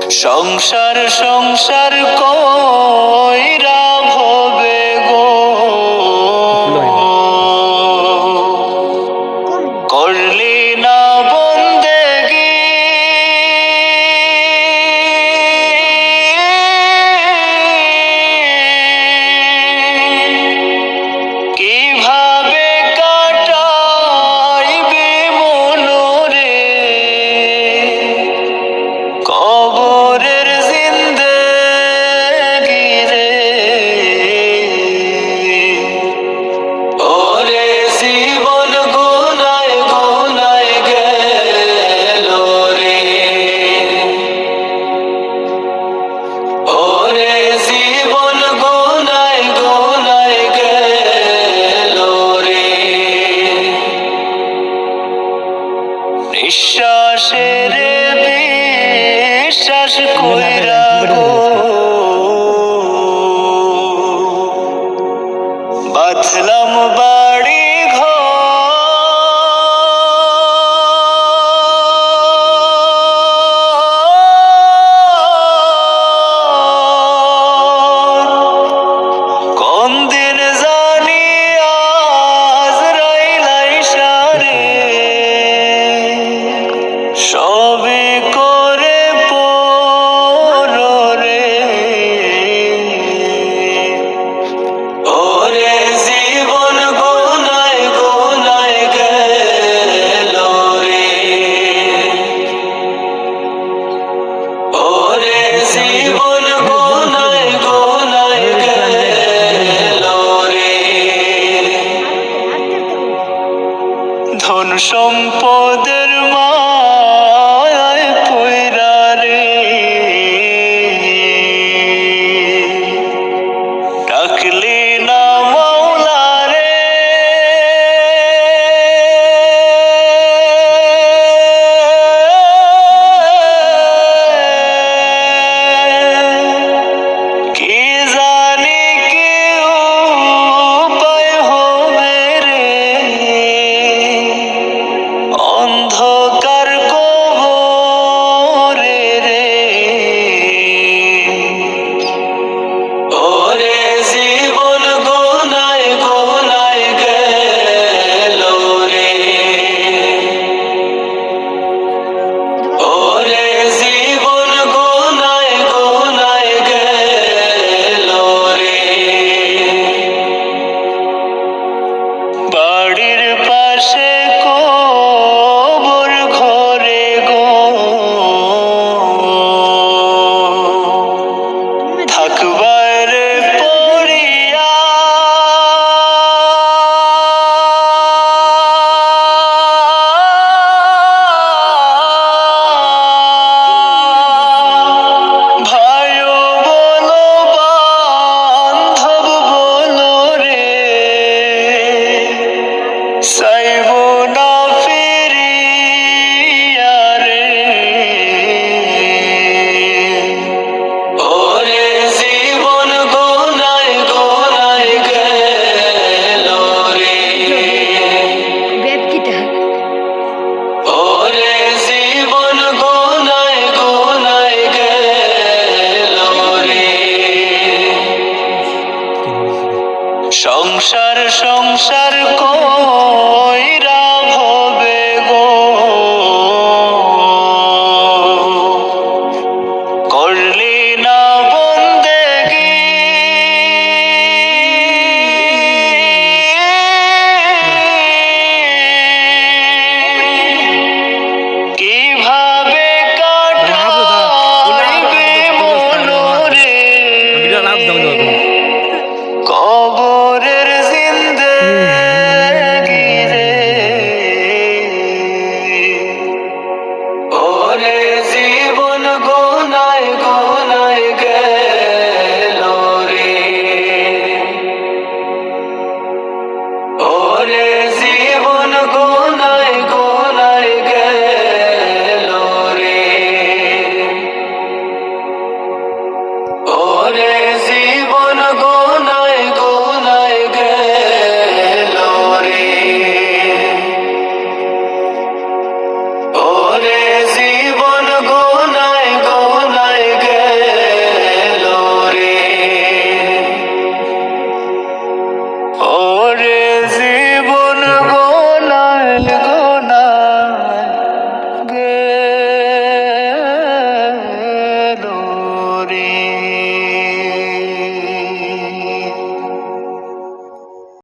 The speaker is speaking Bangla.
সংসার সংসার কইরা ভবে গো করলি না বন্দেগি কিভাবে কাটাইবে মনরে কবরের জিন্দেগি রে ওরে জীবন গুনায় গুনায় গেল রে ওরে জীবন গুনায় গুনায় গেল রে নিঃশ্বাসের বিশ্বাস কইরা গো বাঁধলাম বাড়ি কোন দিন জানি আজরাইল আইসা রে সবে করে পরে ওরে জীবন গুনায় গুনায় গেল রে ওরে জীবন গুনায় গুনায় গেল রে ধন সম্পদের মায়ায় পইরা রে ডাকলি না মাওলা রে কি জানি কি উপায় হবে রে অন্ধকার কবরে রে ওরে জীবন গুনায় গুনায় গেল রে ওরে জীবন গুনায় গুনায় গেল রে বাড়ির পাশে কবর ঘরে গো থাকবার পড়িয়া ভাইও বলো বান্ধব বলো রে চাইব না ফিরিয়া রে ওরে জীবন গুনায় গুনায় গেল রে ওরে জীবন গুনায় গুনায় গেল রে সংসার সংসার কইরা ভবে গো করলি না বন্দেগি কিভাবে কাটাইবে মনরে কবরের জিন্দেগি রে ওরে জীবন গুনায় গুনায় গেল রে ওরে জীবন গুনায় গুনায় গেল রে ওরে জীবন গুনায় গুনায় গেল রে ওরে জীবন রে